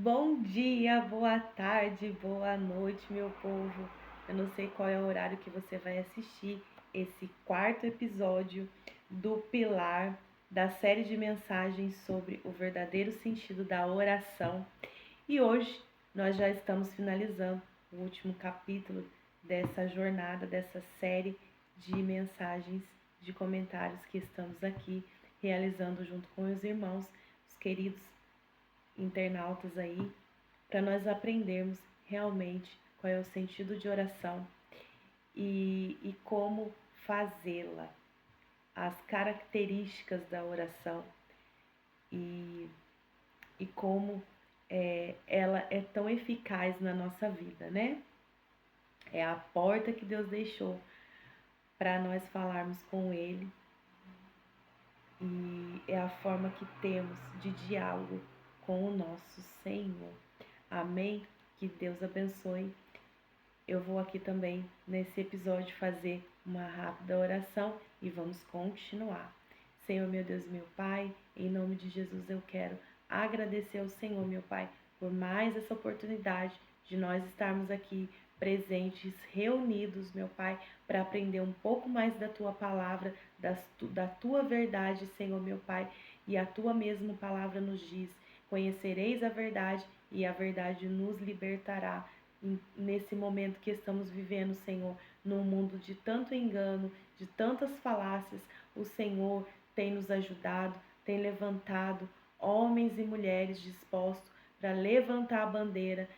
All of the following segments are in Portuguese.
Bom dia, boa tarde, boa noite, meu povo. Eu não sei qual é o horário que você vai assistir esse quarto episódio do Pilar da série de mensagens sobre o verdadeiro sentido da oração. E hoje nós já estamos finalizando o último capítulo dessa jornada, dessa série de mensagens, de comentários que estamos aqui realizando junto com os irmãos, os queridos internautas aí, para nós aprendermos realmente qual é o sentido de oração e como fazê-la, as características da oração e, e como ela é tão eficaz na nossa vida, né? É a porta que Deus deixou para nós falarmos com Ele e é a forma que temos de diálogo com o nosso Senhor. Amém? Que Deus abençoe. Eu vou aqui também, nesse episódio, fazer uma rápida oração e vamos continuar. Senhor, meu Deus, meu Pai, em nome de Jesus eu quero agradecer ao Senhor, meu Pai, por mais essa oportunidade de nós estarmos aqui presentes, reunidos, meu Pai, para aprender um pouco mais da Tua palavra, da Tua verdade, Senhor, meu Pai, e a Tua mesma palavra nos diz: conhecereis a verdade e a verdade nos libertará. Nesse momento que estamos vivendo, Senhor, num mundo de tanto engano, de tantas falácias, o Senhor tem nos ajudado, tem levantado homens e mulheres dispostos para levantar a bandeira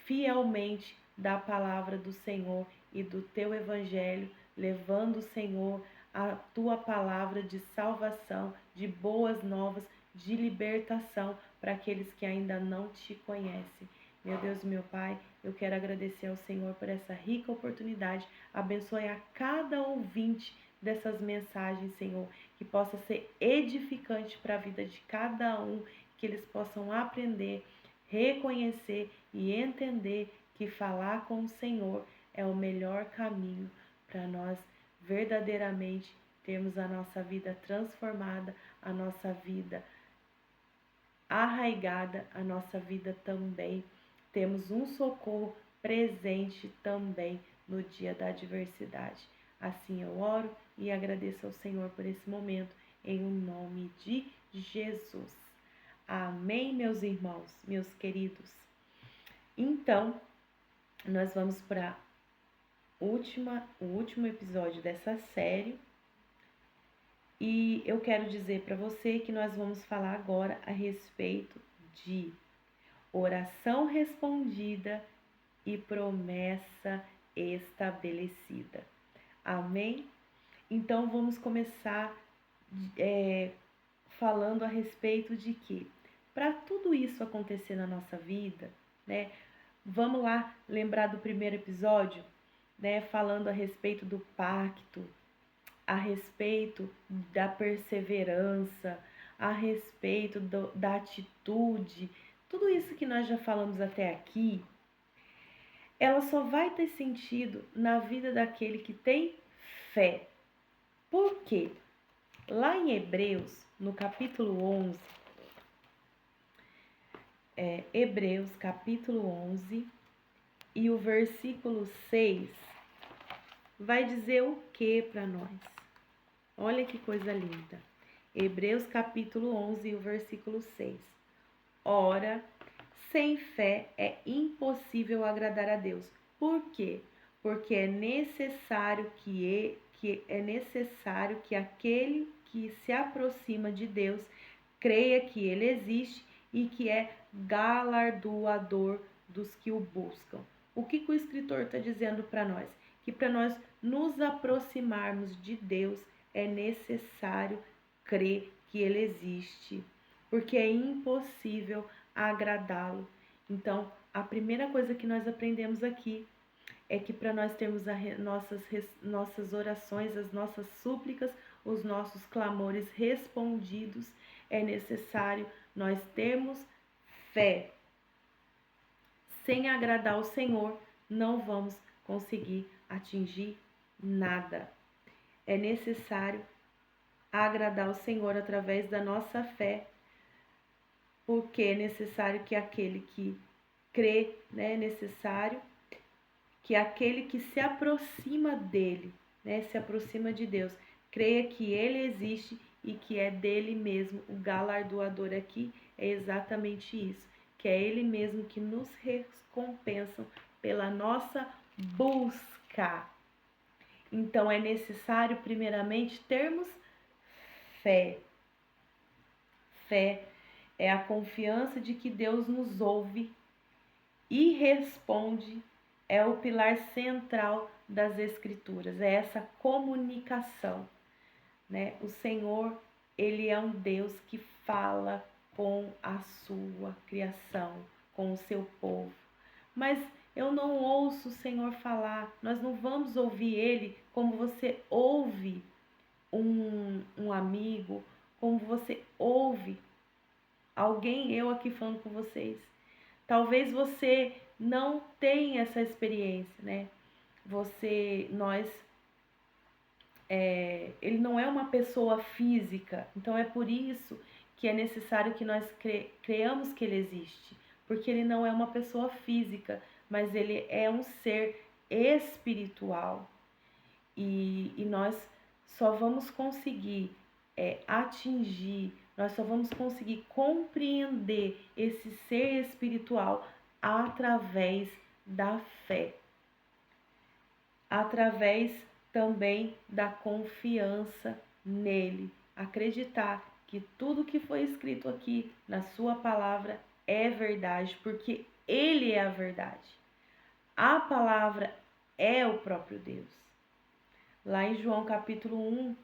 fielmente da palavra do Senhor e do teu evangelho, levando, Senhor, a tua palavra de salvação, de boas novas, de libertação para aqueles que ainda não te conhecem. Meu Deus, meu Pai, eu quero agradecer ao Senhor por essa rica oportunidade. Abençoe a cada ouvinte dessas mensagens, Senhor, que possa ser edificante para a vida de cada um, que eles possam aprender, reconhecer e entender que falar com o Senhor é o melhor caminho para nós verdadeiramente termos a nossa vida transformada, a nossa vida arraigada, a nossa vida também. Temos um socorro presente também no dia da adversidade. Assim eu oro e agradeço ao Senhor por esse momento, em nome de Jesus. Amém, meus irmãos, meus queridos. Então, nós vamos para o último episódio dessa série. E eu quero dizer para você que nós vamos falar agora a respeito de oração respondida e promessa estabelecida. Amém? Então vamos começar falando a respeito de que, para tudo isso acontecer na nossa vida, né? Vamos lá lembrar do primeiro episódio, né? Falando a respeito do pacto, a respeito da perseverança, a respeito da atitude, tudo isso que nós já falamos até aqui, ela só vai ter sentido na vida daquele que tem fé. Por quê? Lá em Hebreus, no capítulo 11, Hebreus capítulo 11 e o versículo 6, vai dizer o que para nós? Olha que coisa linda. Hebreus capítulo 11 e o versículo 6. Ora, sem fé é impossível agradar a Deus. Por quê? Porque é necessário que aquele que se aproxima de Deus creia que ele existe e que é galardoador dos que o buscam. O que o escritor está dizendo para nós? Que para nós nos aproximarmos de Deus é necessário crer que ele existe, porque é impossível agradá-lo. Então, a primeira coisa que nós aprendemos aqui é que para nós termos nossas orações, as nossas súplicas, os nossos clamores respondidos, é necessário nós termos fé. Sem agradar o Senhor, não vamos conseguir atingir nada. É necessário agradar o Senhor através da nossa fé, porque é necessário que aquele que crê, né, é necessário que aquele que se aproxima dele, né, se aproxima de Deus, creia que ele existe e que é dele mesmo. O galardoador aqui é exatamente isso, que é ele mesmo que nos recompensa pela nossa busca. Então é necessário primeiramente termos fé. Fé é a confiança de que Deus nos ouve e responde, é o pilar central das Escrituras, é essa comunicação, né? O Senhor, ele é um Deus que fala com a sua criação, com o seu povo. Mas eu não ouço o Senhor falar, nós não vamos ouvir ele como você ouve um amigo, como você ouve alguém, eu aqui falando com vocês. Talvez você não tenha essa experiência, né? Ele não é uma pessoa física, então é por isso que é necessário que nós creamos que ele existe, porque ele não é uma pessoa física, mas ele é um ser espiritual. E nós só vamos conseguir atingir, nós só vamos conseguir compreender esse ser espiritual através da fé, através também da confiança nele, acreditar que tudo que foi escrito aqui na sua palavra é verdade, porque ele é a verdade. A palavra é o próprio Deus. Lá em João capítulo 1,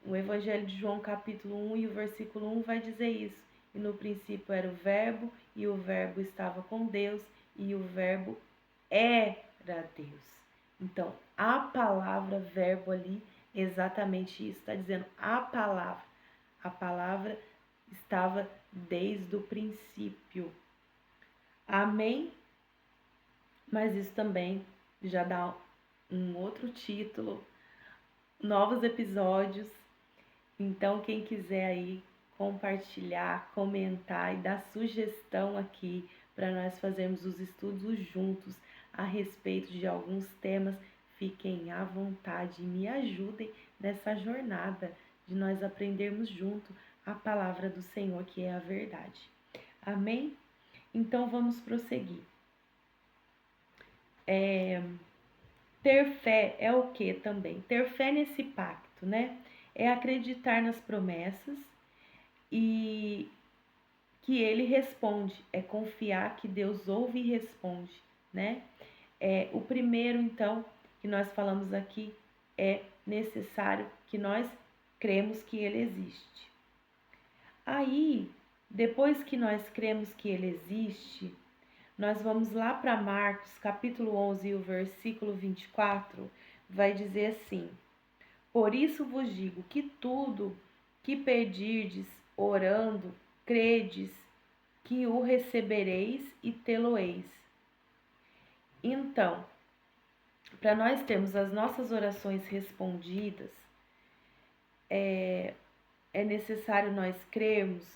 o Evangelho de João capítulo 1 e o versículo 1 vai dizer isso. E no princípio era o verbo, e o verbo estava com Deus, e o verbo era Deus. Então, a palavra verbo ali, exatamente isso, está dizendo a palavra. A palavra estava desde o princípio. Amém? Mas isso também já dá um outro título, novos episódios. Então, quem quiser aí compartilhar, comentar e dar sugestão aqui para nós fazermos os estudos juntos a respeito de alguns temas, fiquem à vontade e me ajudem nessa jornada de nós aprendermos junto a palavra do Senhor, que é a verdade. Amém? Então, vamos prosseguir. Ter fé é o que também? Ter fé nesse pacto, né? É acreditar nas promessas e que ele responde, é confiar que Deus ouve e responde, né? O primeiro, então, que nós falamos aqui, é necessário que nós cremos que ele existe. Aí, depois que nós cremos que ele existe, nós vamos lá para Marcos, capítulo 11, e o versículo 24, vai dizer assim: por isso vos digo que tudo que pedirdes orando, credes que o recebereis e tê-lo-eis. Então, para nós termos as nossas orações respondidas, é necessário nós crermos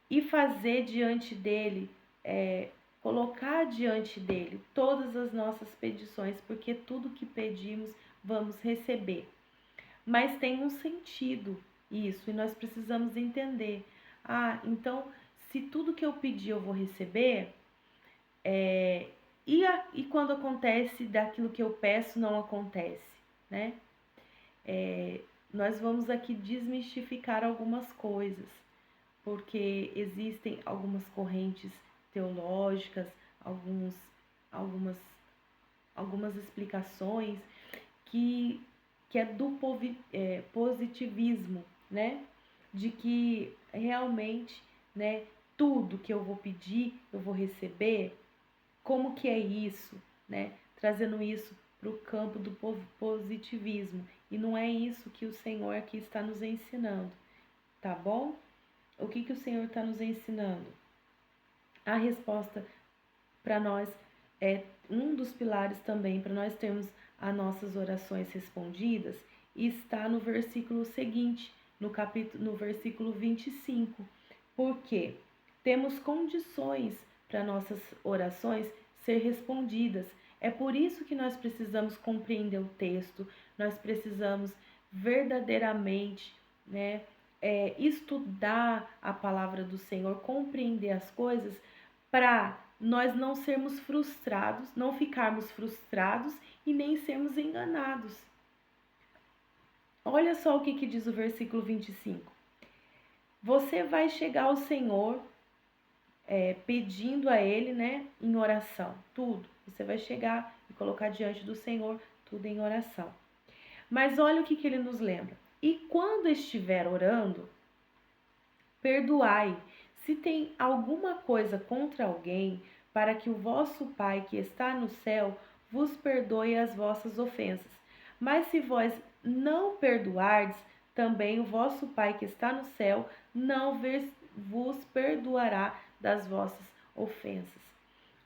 e fazer diante dele, colocar diante dele todas as nossas petições, porque tudo que pedimos vamos receber. Mas tem um sentido isso, e nós precisamos entender. Então, se tudo que eu pedi eu vou receber, e quando acontece daquilo que eu peço não acontece, né? Nós vamos aqui desmistificar algumas coisas, porque existem algumas correntes teológicas, algumas explicações que é do positivismo, né? De que realmente, né, tudo que eu vou pedir, eu vou receber. Como que é isso, né? Trazendo isso para o campo do positivismo. E não é isso que o Senhor aqui está nos ensinando, tá bom? O que o Senhor está nos ensinando? A resposta para nós é um dos pilares também para nós termos as nossas orações respondidas, está no versículo seguinte, no versículo 25. Por quê? temos condições para nossas orações ser respondidas. É por isso que nós precisamos compreender o texto, nós precisamos verdadeiramente, né, estudar a palavra do Senhor, compreender as coisas, para nós não sermos frustrados, não ficarmos frustrados e nem sermos enganados. Olha só o que diz o versículo 25. Você vai chegar ao Senhor pedindo a Ele, né, em oração, tudo. Você vai chegar e colocar diante do Senhor tudo em oração. Mas olha o que Ele nos lembra. E quando estiver orando, perdoai, se tem alguma coisa contra alguém, para que o vosso Pai que está no céu vos perdoe as vossas ofensas. Mas se vós não perdoardes, também o vosso Pai que está no céu não vos perdoará das vossas ofensas.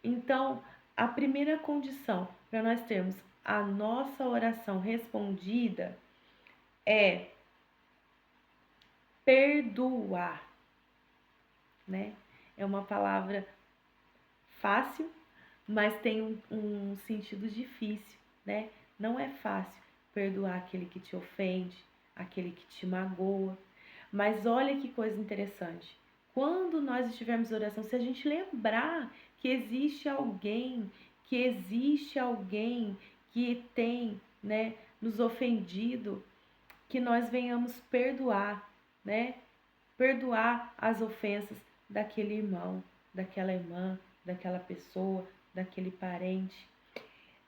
Então, a primeira condição para nós termos a nossa oração respondida é perdoar, né? É uma palavra fácil, mas tem um sentido difícil, né? Não é fácil perdoar aquele que te ofende, aquele que te magoa. Mas olha que coisa interessante. Quando nós estivermos em oração, se a gente lembrar que existe alguém que tem, né, nos ofendido, que nós venhamos perdoar, né? Perdoar as ofensas daquele irmão, daquela irmã, daquela pessoa, daquele parente.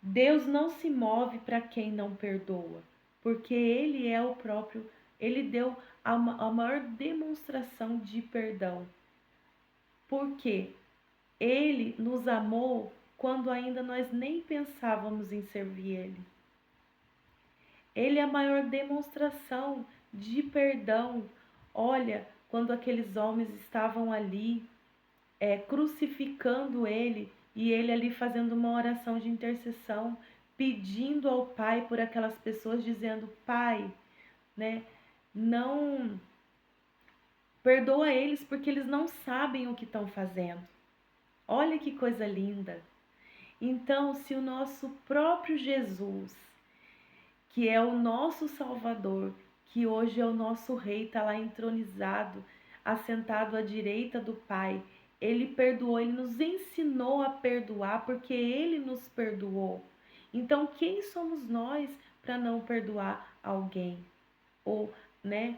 Deus não se move para quem não perdoa, porque Ele é o próprio, Ele deu a maior demonstração de perdão. Porque Ele nos amou quando ainda nós nem pensávamos em servir Ele. Ele é a maior demonstração de perdão. Olha, quando aqueles homens estavam ali crucificando ele, e ele ali fazendo uma oração de intercessão, pedindo ao Pai por aquelas pessoas, dizendo: Pai, né, não perdoa eles porque eles não sabem o que estão fazendo. Olha que coisa linda. Então, se o nosso próprio Jesus, que é o nosso Salvador, que hoje é o nosso Rei, está lá entronizado, assentado à direita do Pai, Ele perdoou, Ele nos ensinou a perdoar, porque Ele nos perdoou. Então, quem somos nós para não perdoar alguém? Ou, né,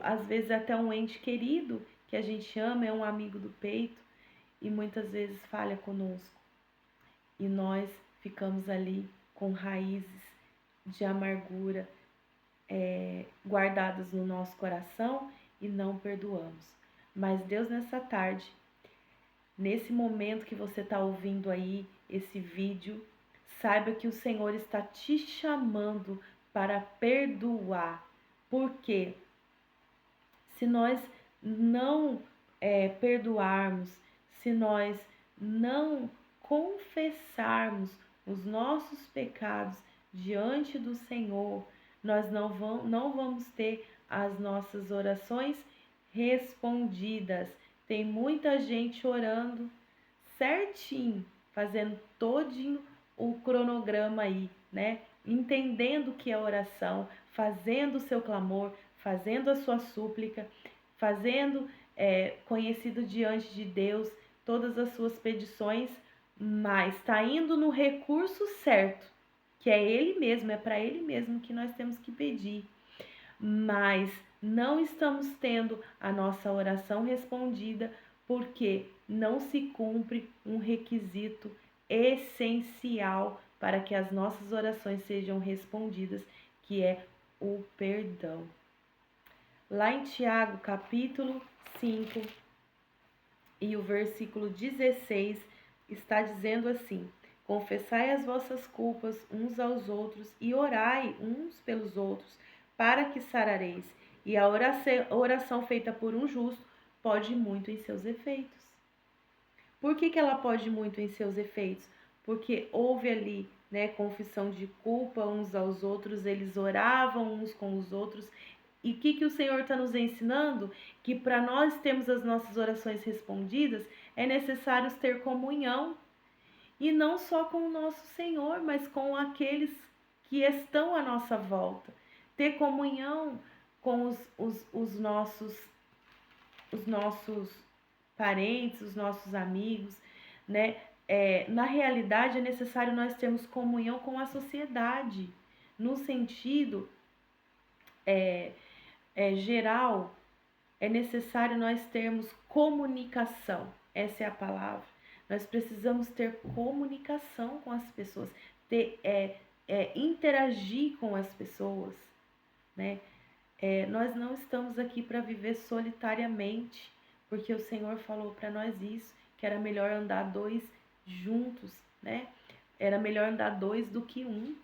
às vezes até um ente querido que a gente ama, é um amigo do peito, e muitas vezes falha conosco. E nós ficamos ali com raízes de amargura guardadas no nosso coração e não perdoamos. Mas Deus, nessa tarde, nesse momento que você está ouvindo aí esse vídeo, saiba que o Senhor está te chamando para perdoar. Porque se nós não perdoarmos, se nós não confessarmos os nossos pecados diante do Senhor, nós não vamos ter as nossas orações respondidas. Tem muita gente orando certinho, fazendo todinho o cronograma aí, né? Entendendo o que é oração, fazendo o seu clamor, fazendo a sua súplica, fazendo conhecido diante de Deus todas as suas petições, mas está indo no recurso certo, que é Ele mesmo, é para Ele mesmo que nós temos que pedir. Mas não estamos tendo a nossa oração respondida porque não se cumpre um requisito essencial para que as nossas orações sejam respondidas, que é o perdão. Lá em Tiago, capítulo 5, e o versículo 16, está dizendo assim: confessai as vossas culpas uns aos outros e orai uns pelos outros, para que sarareis. E a oração feita por um justo pode muito em seus efeitos. Por que ela pode muito em seus efeitos? Porque houve ali, né, confissão de culpa uns aos outros, eles oravam uns com os outros, E o que o Senhor está nos ensinando? Que para nós termos as nossas orações respondidas, é necessário ter comunhão. E não só com o nosso Senhor, mas com aqueles que estão à nossa volta. Ter comunhão com os nossos parentes, os nossos amigos, né? Na realidade, é necessário nós termos comunhão com a sociedade, no sentido geral, é necessário nós termos comunicação, essa é a palavra. Nós precisamos ter comunicação com as pessoas, interagir com as pessoas, né? Nós não estamos aqui para viver solitariamente, porque o Senhor falou para nós isso, que era melhor andar dois juntos, né? Era melhor andar dois do que um.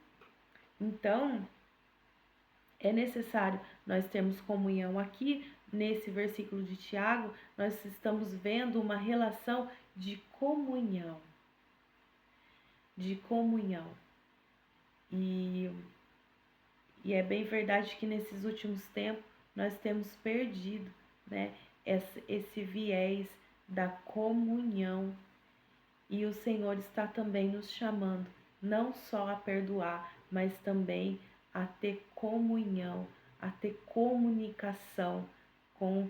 Então, é necessário nós termos comunhão aqui. Nesse versículo de Tiago, nós estamos vendo uma relação de comunhão. E é bem verdade que nesses últimos tempos nós temos perdido, né, esse viés da comunhão. E o Senhor está também nos chamando não só a perdoar, mas também a ter comunhão, a ter comunicação com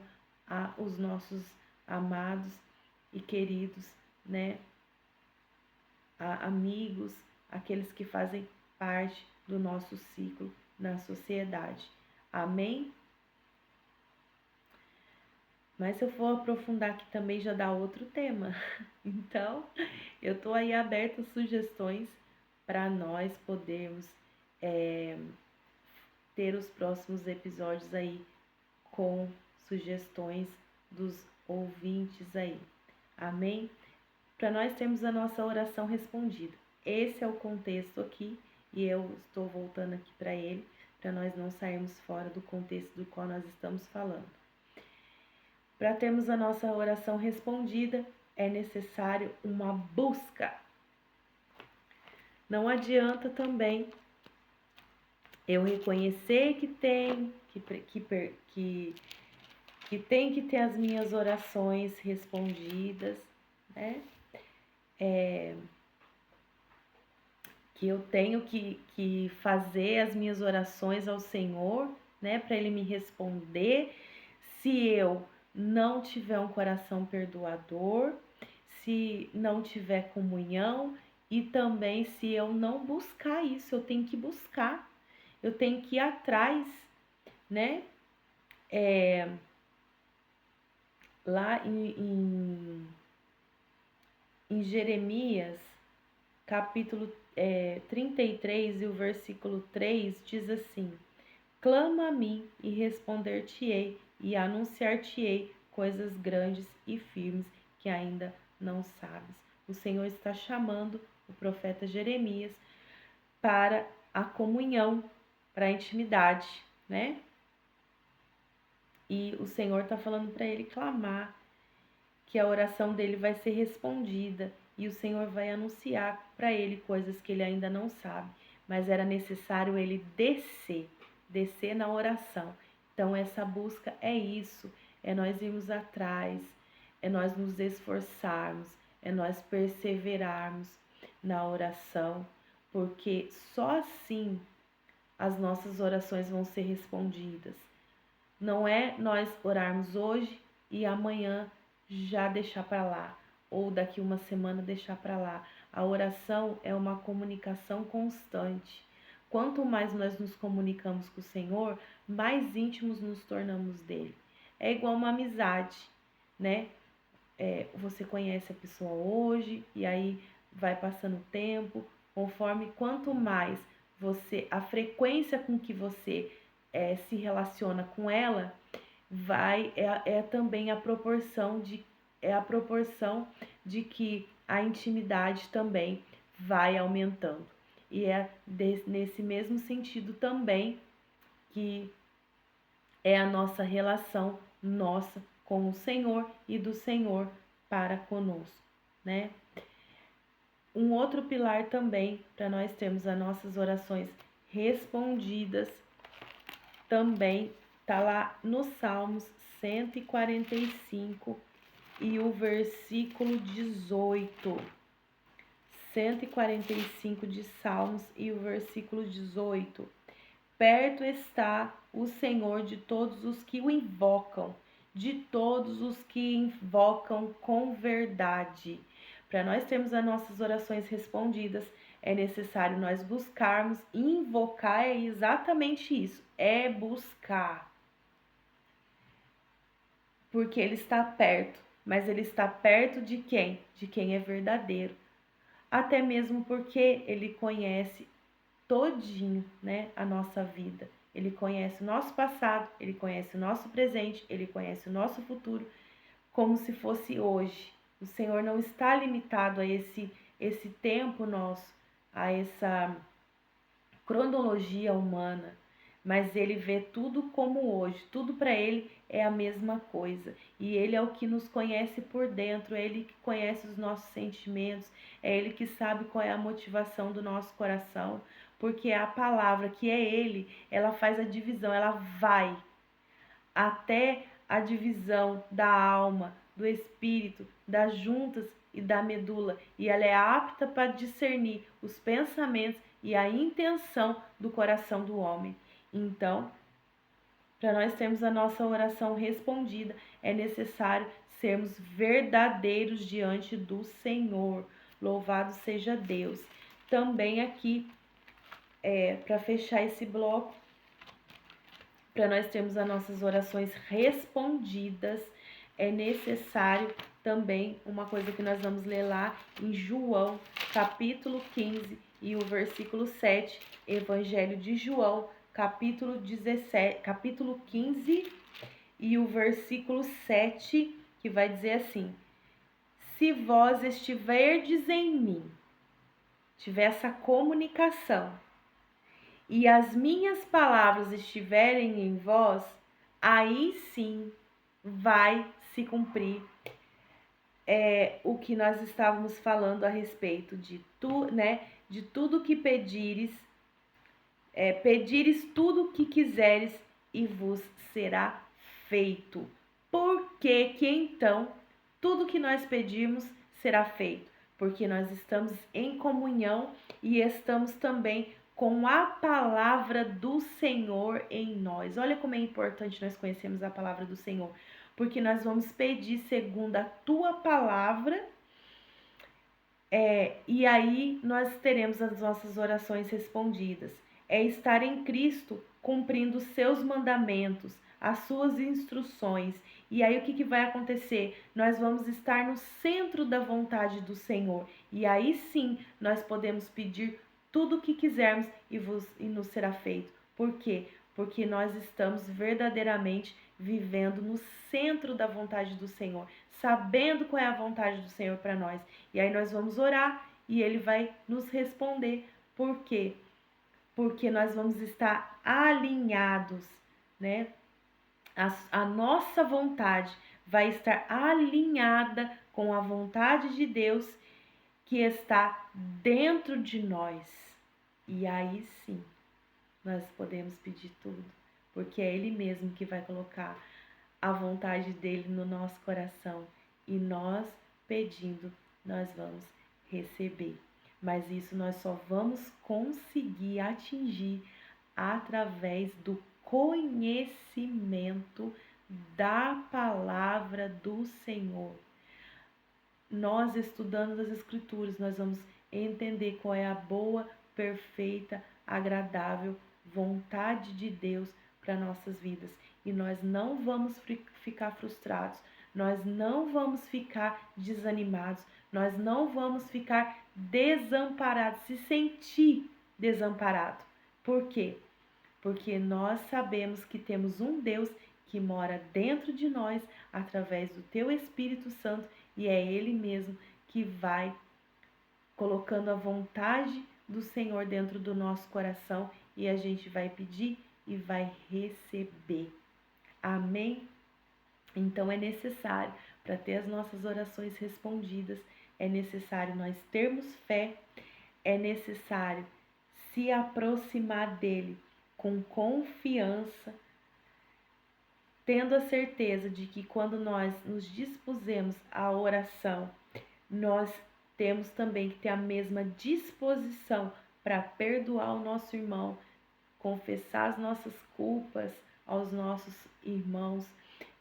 os nossos amados e queridos, né? Amigos, aqueles que fazem parte do nosso ciclo na sociedade. Amém? Mas se eu for aprofundar aqui também já dá outro tema. Então, eu estou aí aberta a sugestões para nós podermos ter os próximos episódios aí com sugestões dos ouvintes aí. Amém? Para nós termos a nossa oração respondida. Esse é o contexto aqui e eu estou voltando aqui para ele, para nós não sairmos fora do contexto do qual nós estamos falando. Para termos a nossa oração respondida, é necessário uma busca. Não adianta também eu reconhecer que tem que ter as minhas orações respondidas, né? Que eu tenho que fazer as minhas orações ao Senhor, né? Para Ele me responder. Se eu não tiver um coração perdoador, se não tiver comunhão e também se eu não buscar isso, eu tenho que buscar, eu tenho que ir atrás, né? Lá em Jeremias, capítulo 33 e o versículo 3 diz assim: clama a mim e responder-te-ei e anunciar-te-ei coisas grandes e firmes que ainda não sabes. O Senhor está chamando o profeta Jeremias para a comunhão, para a intimidade, né? E o Senhor está falando para ele clamar, que a oração dele vai ser respondida e o Senhor vai anunciar para ele coisas que ele ainda não sabe, mas era necessário ele descer na oração. Então essa busca é isso, é nós irmos atrás, é nós nos esforçarmos, é nós perseverarmos na oração, porque só assim as nossas orações vão ser respondidas. Não é nós orarmos hoje e amanhã já deixar para lá, ou daqui uma semana deixar para lá. A oração é uma comunicação constante. Quanto mais nós nos comunicamos com o Senhor, mais íntimos nos tornamos dele. É igual uma amizade, né? Você conhece a pessoa hoje e aí vai passando o tempo, conforme quanto mais a frequência com que você se relaciona com ela, também a proporção de que a intimidade também vai aumentando. E nesse mesmo sentido também que é a nossa relação com o Senhor e do Senhor para conosco, né? Um outro pilar também para nós termos as nossas orações respondidas também Tá lá no Salmos 145 e o versículo 18. 145 de Salmos e o versículo 18. Perto está o Senhor de todos os que o invocam, de todos os que invocam com verdade. Para nós termos as nossas orações respondidas, é necessário nós buscarmos, invocar é exatamente isso, é buscar. Porque ele está perto, mas ele está perto de quem? De quem é verdadeiro. Até mesmo porque ele conhece todinho, né, a nossa vida. Ele conhece o nosso passado, ele conhece o nosso presente, ele conhece o nosso futuro, como se fosse hoje. O Senhor não está limitado a esse tempo nosso, a essa cronologia humana, mas ele vê tudo como hoje, tudo para ele é a mesma coisa. E ele é o que nos conhece por dentro, é ele que conhece os nossos sentimentos, é ele que sabe qual é a motivação do nosso coração, porque a palavra que é ele, ela faz a divisão, ela vai até a divisão da alma, do espírito, das juntas e da medula, e ela é apta para discernir os pensamentos e a intenção do coração do homem. Então, para nós termos a nossa oração respondida, é necessário sermos verdadeiros diante do Senhor. Louvado seja Deus. Também aqui, para fechar esse bloco, para nós termos as nossas orações respondidas, é necessário também uma coisa que nós vamos ler lá em João, capítulo 15 e o versículo 7, Evangelho de João, capítulo 15 e o versículo 7, que vai dizer assim: se vós estiverdes em mim, tiver essa comunicação, e as minhas palavras estiverem em vós, aí sim vai se cumprir o que nós estávamos falando a respeito de de tudo que pedires, pedires tudo o que quiseres e vos será feito. Porque que então tudo que nós pedirmos será feito? Porque nós estamos em comunhão e estamos também com a palavra do Senhor em nós. Olha como é importante nós conhecermos a palavra do Senhor, porque nós vamos pedir segundo a tua palavra, e aí nós teremos as nossas orações respondidas. É estar em Cristo cumprindo os seus mandamentos, as suas instruções. E aí o que vai acontecer? Nós vamos estar no centro da vontade do Senhor. E aí sim nós podemos pedir tudo o que quisermos e nos será feito. Por quê? Porque nós estamos verdadeiramente vivendo no centro da vontade do Senhor, sabendo qual é a vontade do Senhor para nós. E aí nós vamos orar e ele vai nos responder. Por quê? Porque nós vamos estar alinhados, né? A nossa vontade vai estar alinhada com a vontade de Deus que está dentro de nós. E aí sim, nós podemos pedir tudo, porque é Ele mesmo que vai colocar a vontade dele no nosso coração. E nós, pedindo, nós vamos receber. Mas isso nós só vamos conseguir atingir através do conhecimento da palavra do Senhor. Nós, estudando as Escrituras, nós vamos entender qual é a boa, perfeita, agradável vontade de Deus para nossas vidas. E nós não vamos ficar frustrados, nós não vamos ficar desanimados, nós não vamos ficar desamparados, se sentir desamparado. Por quê? Porque nós sabemos que temos um Deus que mora dentro de nós através do teu Espírito Santo, e é Ele mesmo que vai colocando a vontade do Senhor dentro do nosso coração, e a gente vai pedir e vai receber. Amém? Então é necessário, para ter as nossas orações respondidas, é necessário nós termos fé, é necessário se aproximar dele com confiança, tendo a certeza de que quando nós nos dispusemos à oração, nós temos também que ter a mesma disposição para perdoar o nosso irmão, confessar as nossas culpas aos nossos irmãos,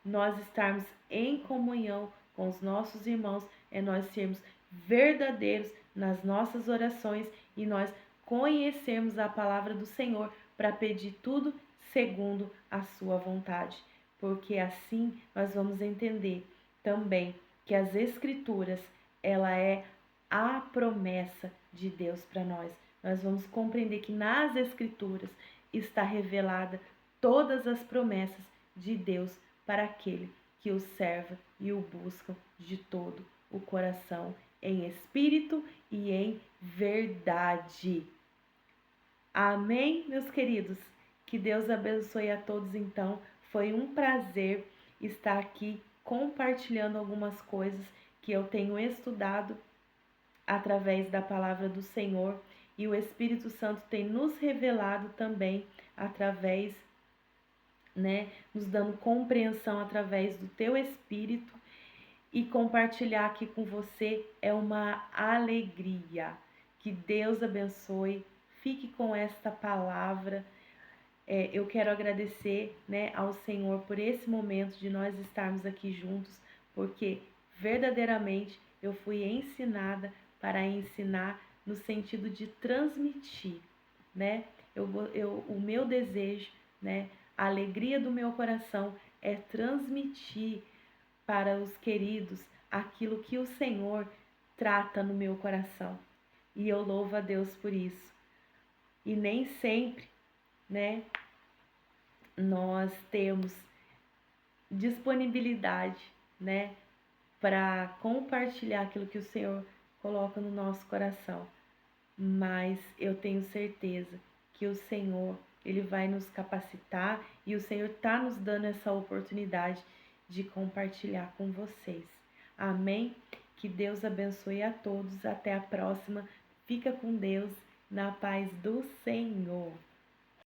nós estarmos em comunhão com os nossos irmãos, é nós sermos verdadeiros nas nossas orações e nós conhecermos a palavra do Senhor para pedir tudo segundo a sua vontade, porque assim nós vamos entender também que as Escrituras, ela é a promessa de Deus para nós. Nós vamos compreender que nas Escrituras está revelada todas as promessas de Deus para aquele que o serve e o busca de todo o coração, em espírito e em verdade. Amém, meus queridos? Que Deus abençoe a todos então. Foi um prazer estar aqui compartilhando algumas coisas que eu tenho estudado através da palavra do Senhor e o Espírito Santo tem nos revelado também através, nos dando compreensão através do teu Espírito, e compartilhar aqui com você é uma alegria. Que Deus abençoe. Fique com esta palavra. Eu quero agradecer, ao Senhor por esse momento de nós estarmos aqui juntos, porque verdadeiramente eu fui ensinada para ensinar no sentido de transmitir, o meu desejo, a alegria do meu coração é transmitir para os queridos aquilo que o Senhor trata no meu coração. E eu louvo a Deus por isso. E nem sempre, nós temos disponibilidade, para compartilhar aquilo que o Senhor coloca no nosso coração. Mas eu tenho certeza que o Senhor, Ele vai nos capacitar e o Senhor está nos dando essa oportunidade de compartilhar com vocês. Amém? Que Deus abençoe a todos. Até a próxima. Fica com Deus, na paz do Senhor.